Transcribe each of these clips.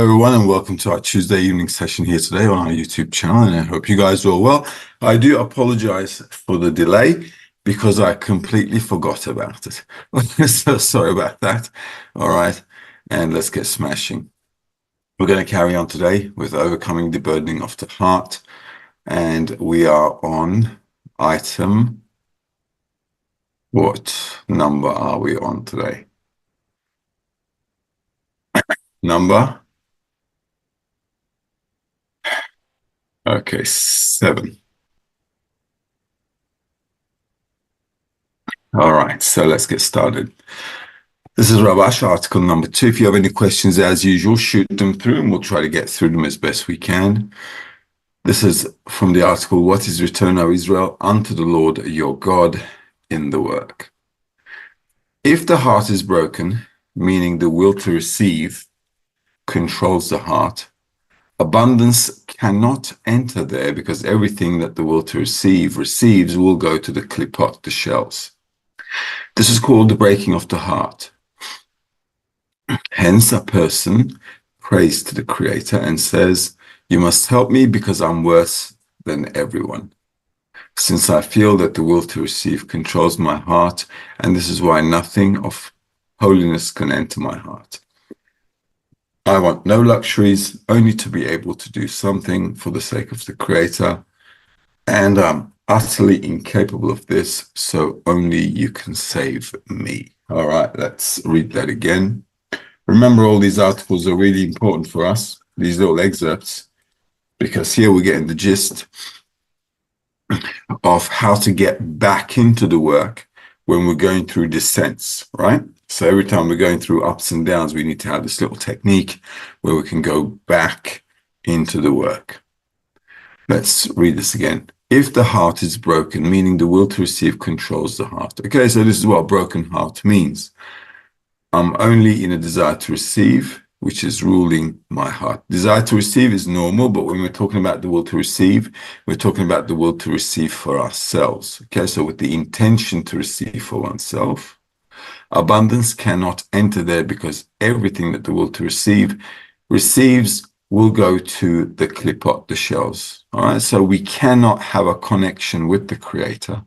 Hello everyone and welcome to our Tuesday evening session here today on our YouTube channel, and I hope you guys are all well. I do apologize for the delay because I completely forgot about it. So sorry about that. All right, and let's get smashing. We're going to carry on today with overcoming the burdening of the heart, and we are on item, what number are we on today? Number? Okay, 7. All right, so let's get started. This is Rabash, article number 2. If you have any questions, as usual, shoot them through and we'll try to get through them as best we can. This is from the article, What is Return, O Israel, unto the Lord your God in the work. If the heart is broken, meaning the will to receive controls the heart, abundance cannot enter there because everything that the will to receive receives will go to the klipot, the shells. This is called the breaking of the heart. Hence, a person prays to the Creator and says, you must help me because I'm worse than everyone. Since I feel that the will to receive controls my heart, and this is why nothing of holiness can enter my heart. I want no luxuries, only to be able to do something for the sake of the Creator, and I'm utterly incapable of this, so only you can save me. All right, let's read that again. Remember, all these articles are really important for us, these little excerpts, because here we're getting the gist of how to get back into the work when we're going through descents, right? So every time we're going through ups and downs, we need to have this little technique where we can go back into the work. Let's read this again. If the heart is broken, meaning the will to receive controls the heart. Okay, so this is what a broken heart means. I'm only in a desire to receive, which is ruling my heart. Desire to receive is normal, but when we're talking about the will to receive, we're talking about the will to receive for ourselves. Okay, so with the intention to receive for oneself, abundance cannot enter there because everything that the will to receive receives will go to the klipot, the shells. All right, so we cannot have a connection with the Creator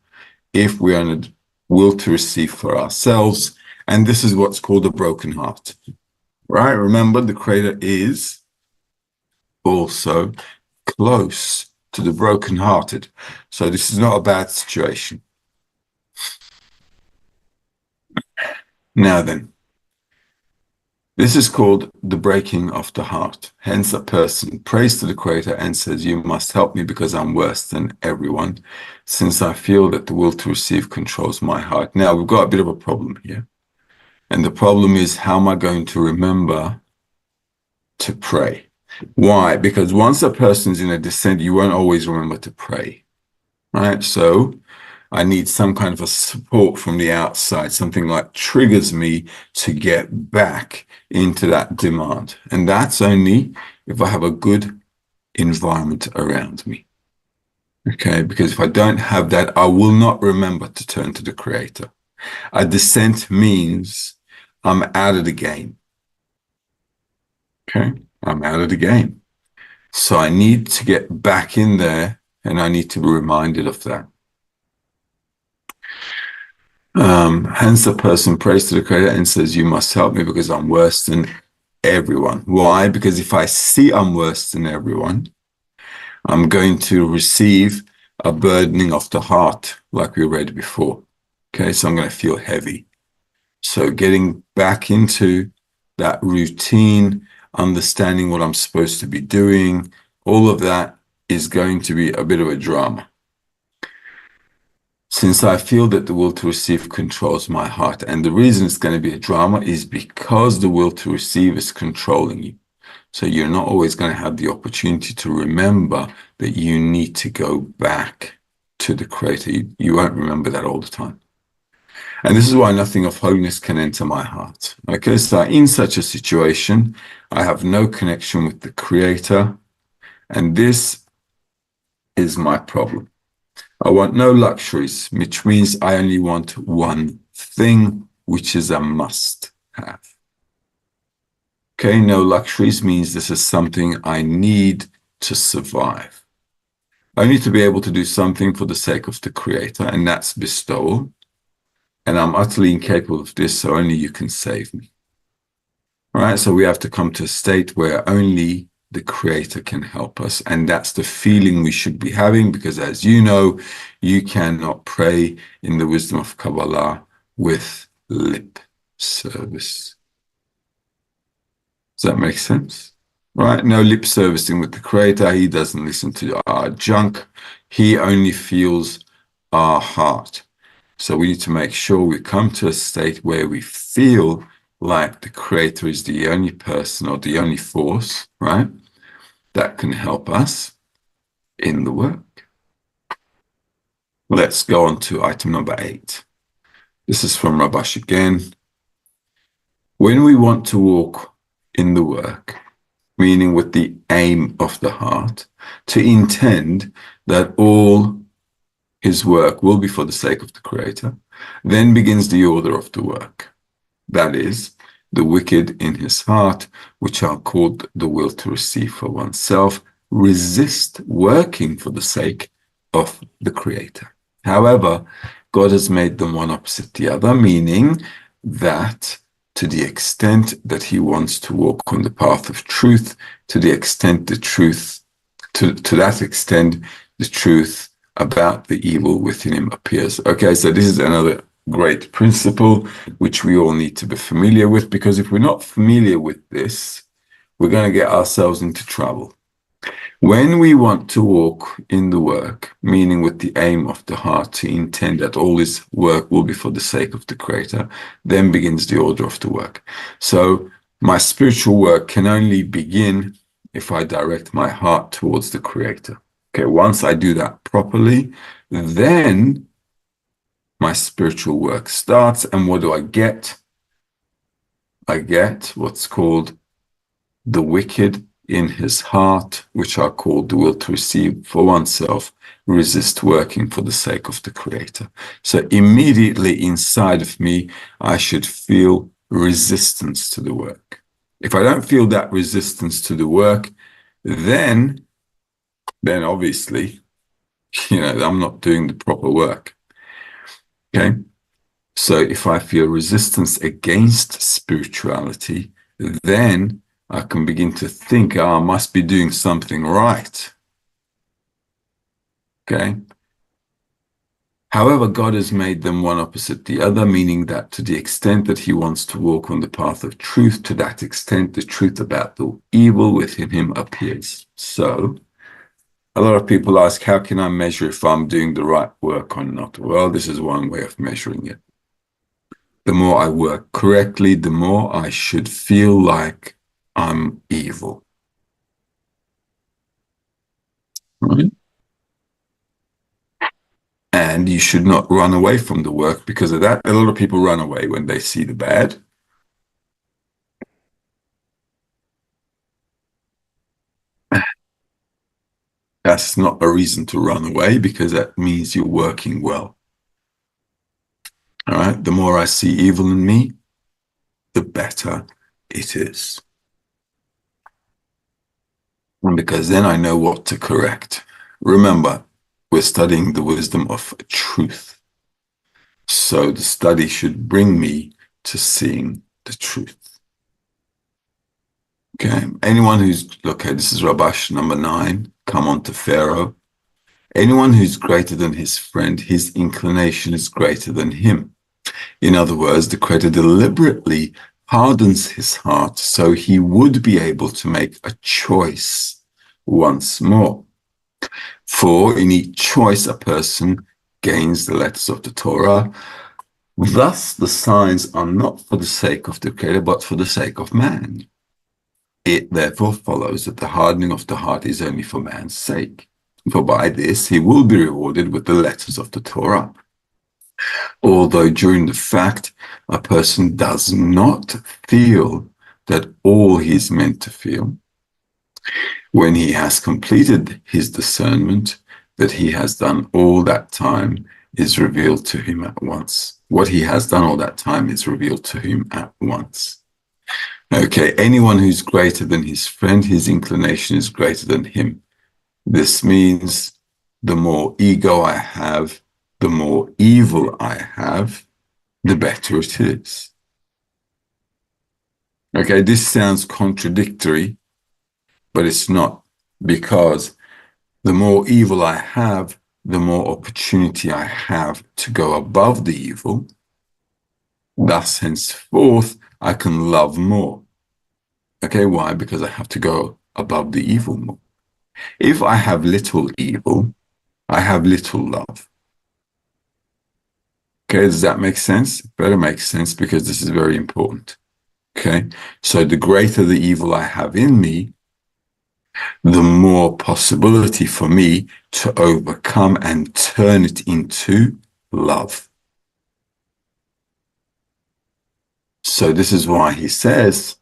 if we are in a will to receive for ourselves. And this is what's called a broken heart, right? Remember, the Creator is also close to the brokenhearted. So this is not a bad situation. Now then, this is called the breaking of the heart. Hence, a person prays to the Creator and says, you must help me because I'm worse than everyone, since I feel that the will to receive controls my heart. Now, we've got a bit of a problem here. And the problem is, how am I going to remember to pray? Why? Because once a person's in a descent, you won't always remember to pray, right? So I need some kind of a support from the outside, something like triggers me to get back into that demand. And that's only if I have a good environment around me. Okay, because if I don't have that, I will not remember to turn to the Creator. A descent means I'm out of the game. Okay, I'm out of the game. So I need to get back in there, and I need to be reminded of that. Hence, the person prays to the Creator and says, you must help me because I'm worse than everyone. Why? Because if I see I'm worse than everyone, I'm going to receive a burdening of the heart, like we read before. Okay, so I'm going to feel heavy. So getting back into that routine, understanding what I'm supposed to be doing, all of that is going to be a bit of a drama. Since I feel that the will to receive controls my heart, and the reason it's going to be a drama is because the will to receive is controlling you. So you're not always going to have the opportunity to remember that you need to go back to the Creator. You won't remember that all the time. And this is why nothing of holiness can enter my heart. Okay, so in such a situation, I have no connection with the Creator, and this is my problem. I want no luxuries, which means I only want one thing, which is a must have. Okay, no luxuries means this is something I need to survive. I need to be able to do something for the sake of the Creator, and that's bestowal. And I'm utterly incapable of this, so only you can save me. All right, so we have to come to a state where only the Creator can help us. And that's the feeling we should be having, because as you know, you cannot pray in the wisdom of Kabbalah with lip service. Does that make sense? Right? No lip servicing with the Creator. He doesn't listen to our junk. He only feels our heart. So we need to make sure we come to a state where we feel like the Creator is the only person or the only force, right, that can help us in the work. Let's go on to item number 8. This is from Rabash again. When we want to walk in the work, meaning with the aim of the heart, to intend that all his work will be for the sake of the Creator, then begins the order of the work. That is, the wicked in his heart, which are called the will to receive for oneself, resist working for the sake of the Creator. However, God has made them one opposite the other, meaning that to the extent that he wants to walk on the path of truth, to the extent the truth, to that extent, the truth about the evil within him appears. Okay, so this is another great principle which we all need to be familiar with, because if we're not familiar with this, we're going to get ourselves into trouble. When we want to walk in the work, meaning with the aim of the heart to intend that all his work will be for the sake of the Creator, then begins the order of the work. So my spiritual work can only begin if I direct my heart towards the Creator. Okay, once I do that properly, then my spiritual work starts. And what do I get? I get what's called the wicked in his heart, which are called the will to receive for oneself, resist working for the sake of the Creator. So immediately inside of me, I should feel resistance to the work. If I don't feel that resistance to the work, then obviously, I'm not doing the proper work. Okay. So if I feel resistance against spirituality, then I can begin to think, I must be doing something right. Okay. However, God has made them one opposite the other, meaning that to the extent that he wants to walk on the path of truth, to that extent, the truth about the evil within him appears. So a lot of people ask, how can I measure if I'm doing the right work or not? Well, this is one way of measuring it. The more I work correctly, the more I should feel like I'm evil. Right? And you should not run away from the work because of that. A lot of people run away when they see the bad. That's not a reason to run away, because that means you're working well. All right. The more I see evil in me, the better it is. And because then I know what to correct. Remember, we're studying the wisdom of truth. So the study should bring me to seeing the truth. Okay. Anyone who's, okay, this is Rabash number 9. Come on to Pharaoh. Anyone who's greater than his friend, his inclination is greater than him. In other words, the Creator deliberately hardens his heart so he would be able to make a choice once more. For in each choice, a person gains the letters of the Torah. Thus, the signs are not for the sake of the Creator, but for the sake of man. It therefore follows that the hardening of the heart is only for man's sake. For by this he will be rewarded with the letters of the Torah. Although during the fact a person does not feel that all he is meant to feel, when he has completed his discernment, that he has done all that time is revealed to him at once. What he has done all that time is revealed to him at once. Okay, anyone who's greater than his friend, his inclination is greater than him. This means the more ego I have, the more evil I have, the better it is. Okay, this sounds contradictory, but it's not, because the more evil I have, the more opportunity I have to go above the evil. Thus, henceforth, I can love more. Okay, why? Because I have to go above the evil more. If I have little evil, I have little love. Okay, does that make sense? It better make sense, because this is very important. Okay, so the greater the evil I have in me, the more possibility for me to overcome and turn it into love. So this is why he says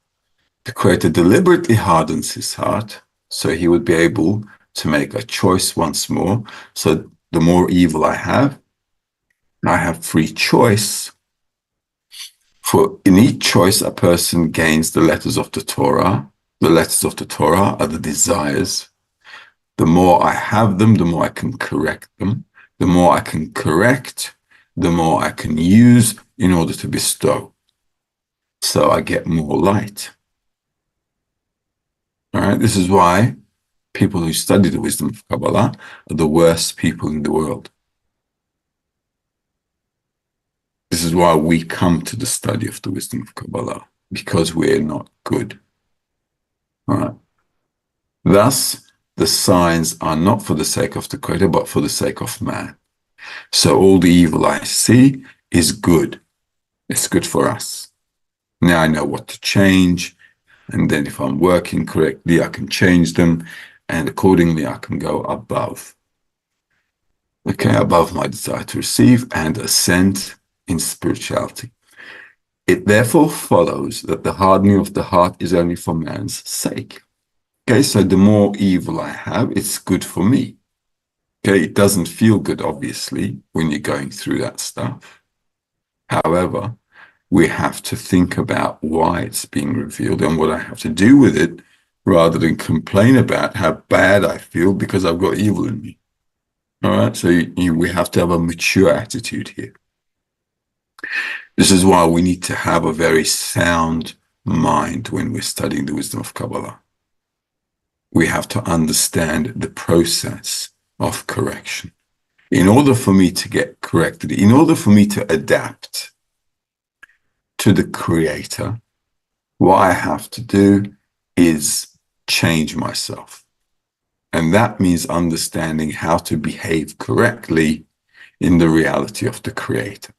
the Creator deliberately hardens his heart so he would be able to make a choice once more. So the more evil I have free choice. For in each choice, a person gains the letters of the Torah. The letters of the Torah are the desires. The more I have them, the more I can correct them. The more I can correct, the more I can use in order to bestow. So I get more light. All right. This is why people who study the wisdom of Kabbalah are the worst people in the world. This is why we come to the study of the wisdom of Kabbalah, because we're not good. All right. Thus, the signs are not for the sake of the Creator, but for the sake of man. So all the evil I see is good. It's good for us. Now I know what to change. And then if I'm working correctly, I can change them. And accordingly, I can go above. Okay, above my desire to receive and ascend in spirituality. It therefore follows that the hardening of the heart is only for man's sake. Okay, so the more evil I have, it's good for me. Okay, it doesn't feel good, obviously, when you're going through that stuff. However, we have to think about why it's being revealed and what I have to do with it, rather than complain about how bad I feel because I've got evil in me. All right, so we have to have a mature attitude here. This is why we need to have a very sound mind when we're studying the wisdom of Kabbalah. We have to understand the process of correction. In order for me to get corrected, in order for me to adapt to the Creator, what I have to do is change myself. And that means understanding how to behave correctly in the reality of the Creator.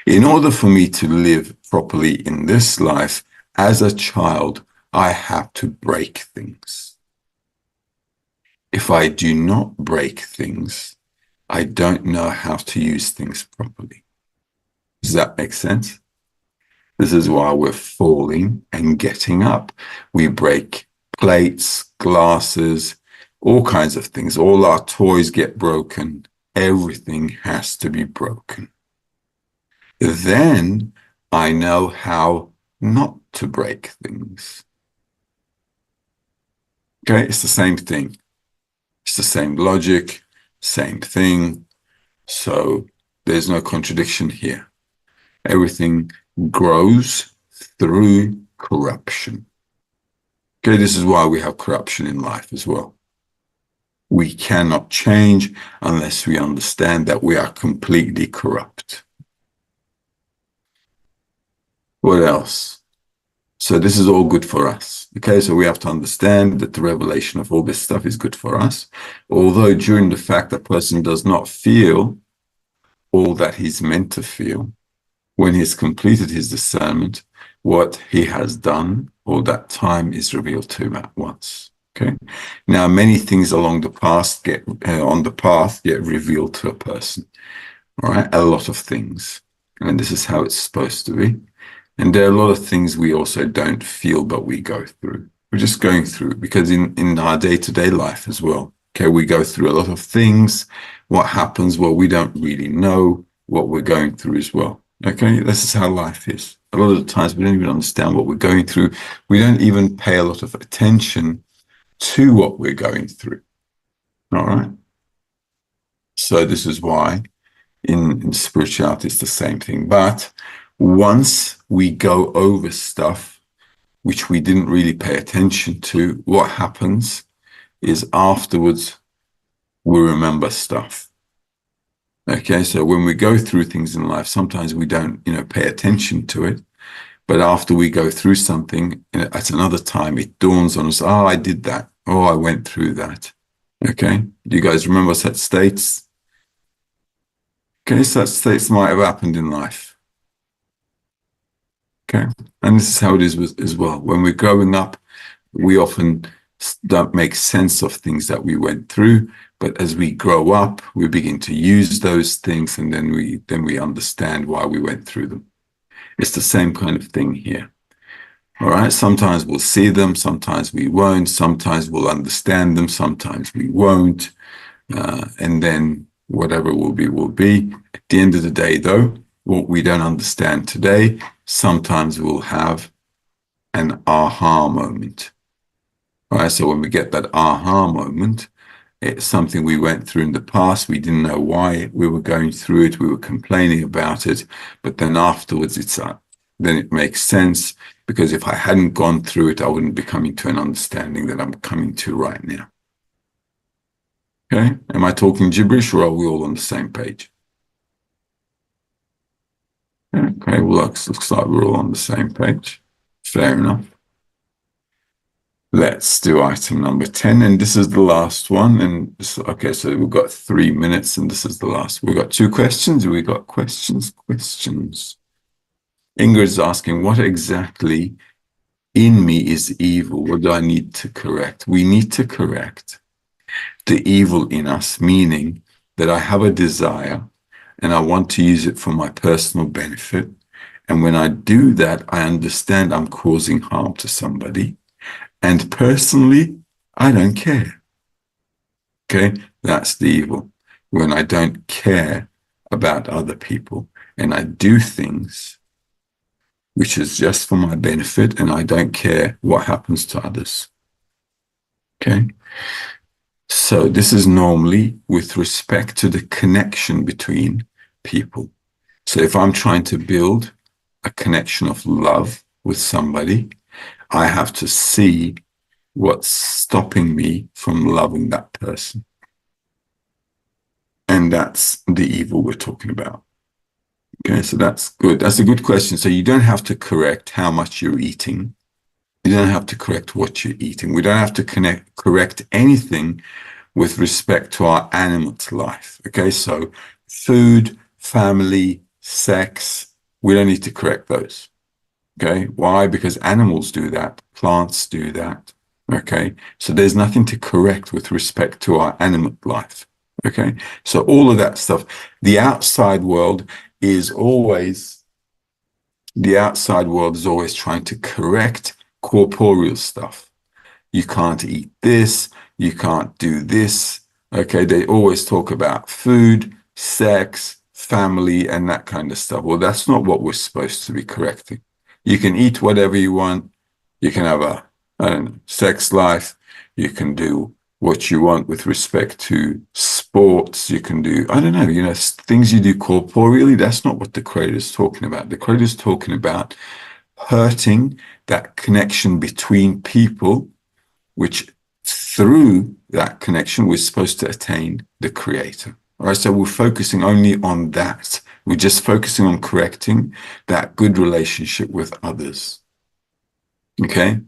In order for me to live properly in this life, as a child, I have to break things. If I do not break things, I don't know how to use things properly. Does that make sense? This is why we're falling and getting up. We break plates, glasses, all kinds of things. All our toys get broken. Everything has to be broken. Then I know how not to break things. Okay, it's the same thing. It's the same logic, same thing. So there's no contradiction here. Everything grows through corruption. Okay, this is why we have corruption in life as well. We cannot change unless we understand that we are completely corrupt. What else? So this is all good for us. Okay, so we have to understand that the revelation of all this stuff is good for us. Although during the fact that person does not feel all that he's meant to feel, when he's completed his discernment, what he has done all that time is revealed to him at once. Okay. Now, many things along the path get revealed to a person. All right, a lot of things, and this is how it's supposed to be. And there are a lot of things we also don't feel, but we go through. We're just going through, because in our day-to-day life as well, okay, we go through a lot of things. What happens? Well, we don't really know what we're going through as well. Okay, this is how life is. A lot of the times we don't even understand what we're going through. We don't even pay a lot of attention to what we're going through. All right. So this is why in spirituality it's the same thing. But once we go over stuff which we didn't really pay attention to, what happens is afterwards we remember stuff. Okay, so when we go through things in life, sometimes we don't, pay attention to it. But after we go through something at another time, it dawns on us, oh, I did that. Oh, I went through that. Okay. Do you guys remember such states? Okay, such states might have happened in life. Okay. And this is how it is as well. When we're growing up, we often don't make sense of things that we went through. But as we grow up, we begin to use those things, and then we understand why we went through them. It's the same kind of thing here. All right. Sometimes we'll see them, sometimes we won't, sometimes we'll understand them, sometimes we won't. And then whatever will be, will be. At the end of the day, though, what we don't understand today, sometimes we'll have an aha moment. All right. So when we get that aha moment, it's something we went through in the past. We didn't know why we were going through it. We were complaining about it. But then afterwards, then it makes sense, because if I hadn't gone through it, I wouldn't be coming to an understanding that I'm coming to right now. Okay? Am I talking gibberish, or are we all on the same page? Okay, well, looks like we're all on the same page. Fair enough. Let's do item number 10, and this is the last one. And okay, so we've got 3 minutes, and this is the last. We've got 2 questions. We got questions. Ingrid's asking, what exactly in me is evil? What do I need to correct? We need to correct the evil in us, meaning that I have a desire and I want to use it for my personal benefit. And when I do that, I understand I'm causing harm to somebody. And personally, I don't care. Okay, that's the evil. When I don't care about other people and I do things which is just for my benefit, and I don't care what happens to others. Okay, so this is normally with respect to the connection between people. So if I'm trying to build a connection of love with somebody, I have to see what's stopping me from loving that person. And that's the evil we're talking about. Okay, so that's good. That's a good question. So you don't have to correct how much you're eating. You don't have to correct what you're eating. We don't have to correct anything with respect to our animate life. Okay, so food, family, sex, we don't need to correct those. Okay, why? Because animals do that, plants do that. Okay, so there's nothing to correct with respect to our animate life. Okay, so all of that stuff, the outside world is always trying to correct corporeal stuff. You can't eat this, you can't do this. Okay, they always talk about food, sex, family, and that kind of stuff. Well, that's not what we're supposed to be correcting. You can eat whatever you want. You can have a, I don't know, sex life. You can do what you want with respect to sports. You can do, I don't know, things you do corporeally. That's not what the Creator is talking about. The Creator is talking about hurting that connection between people, which through that connection, we're supposed to attain the Creator. All right, so we're focusing only on that. We're just focusing on correcting that good relationship with others. Okay?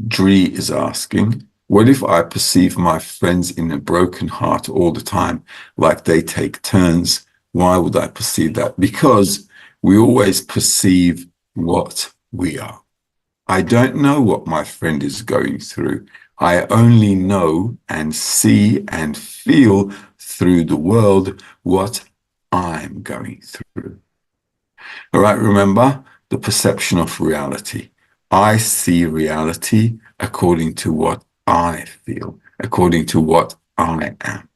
Dree is asking, what if I perceive my friends in a broken heart all the time, like they take turns? Why would I perceive that? Because we always perceive what we are. I don't know what my friend is going through. I only know and see and feel through the world what I'm going through. All right, remember the perception of reality. I see reality according to what I feel, according to what I am.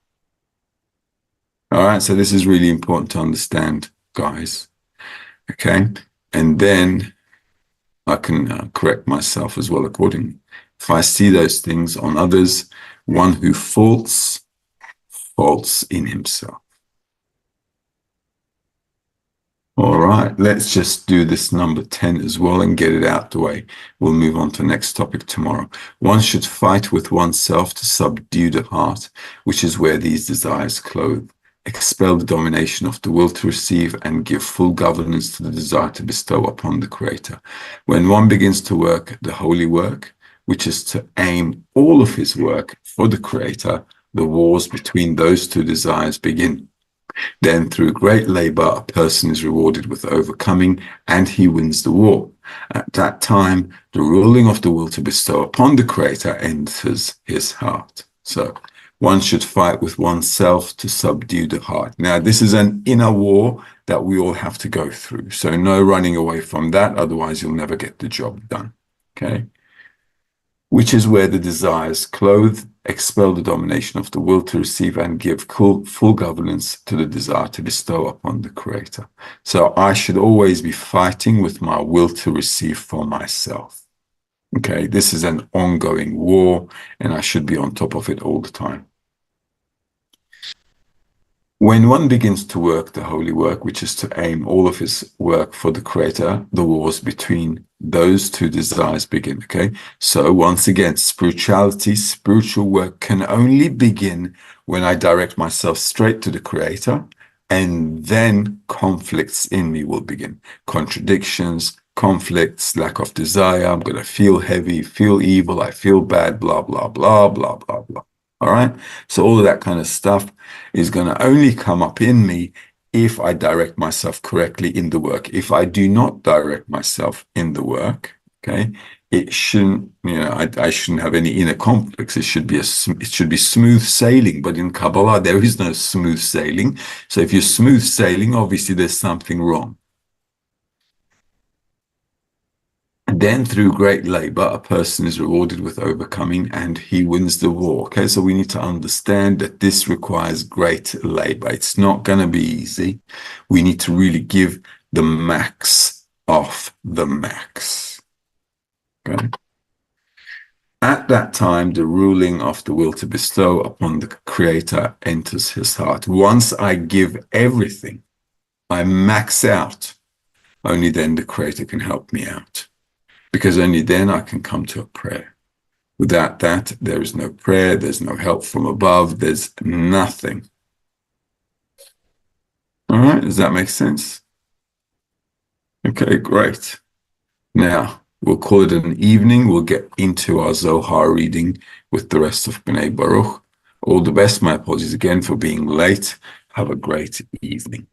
All right, so this is really important to understand, guys. Okay. And then I can correct myself as well accordingly. If I see those things on others, one who faults in himself. All right, let's just do this number 10 as well and get it out the way. We'll move on to the next topic tomorrow. One should fight with oneself to subdue the heart, which is where these desires clothe. Expel the domination of the will to receive and give full governance to the desire to bestow upon the Creator. When one begins to work the holy work, which is to aim all of his work for the Creator, the wars between those two desires begin. Then through great labor, a person is rewarded with overcoming and he wins the war. At that time, the ruling of the will to bestow upon the Creator enters his heart. So one should fight with oneself to subdue the heart. Now, this is an inner war that we all have to go through. So no running away from that. Otherwise, you'll never get the job done. Okay. Which is where the desires clothe, expel the domination of the will to receive and give full governance to the desire to bestow upon the Creator. So I should always be fighting with my will to receive for myself. Okay, this is an ongoing war and I should be on top of it all the time. When one begins to work the holy work, which is to aim all of his work for the Creator, the wars between those two desires begin, okay? So once again, spiritual work can only begin when I direct myself straight to the Creator, and then conflicts in me will begin. Contradictions, conflicts, lack of desire, I'm going to feel heavy, feel evil, I feel bad, blah, blah, blah, blah, blah, blah. All right. So all of that kind of stuff is going to only come up in me if I direct myself correctly in the work. If I do not direct myself in the work, okay, it shouldn't, I shouldn't have any inner conflicts. It should be smooth sailing. But in Kabbalah, there is no smooth sailing. So if you're smooth sailing, obviously there's something wrong. Then through great labor, a person is rewarded with overcoming and he wins the war. Okay, so we need to understand that this requires great labor. It's not going to be easy. We need to really give the max of the max. Okay. At that time, the ruling of the will to bestow upon the Creator enters his heart. Once I give everything, I max out, only then the Creator can help me out. Because only then I can come to a prayer. Without that, there is no prayer, there's no help from above, there's nothing. All right, does that make sense? Okay, great. Now, we'll call it an evening. We'll get into our Zohar reading with the rest of B'nai Baruch. All the best. My apologies again for being late. Have a great evening.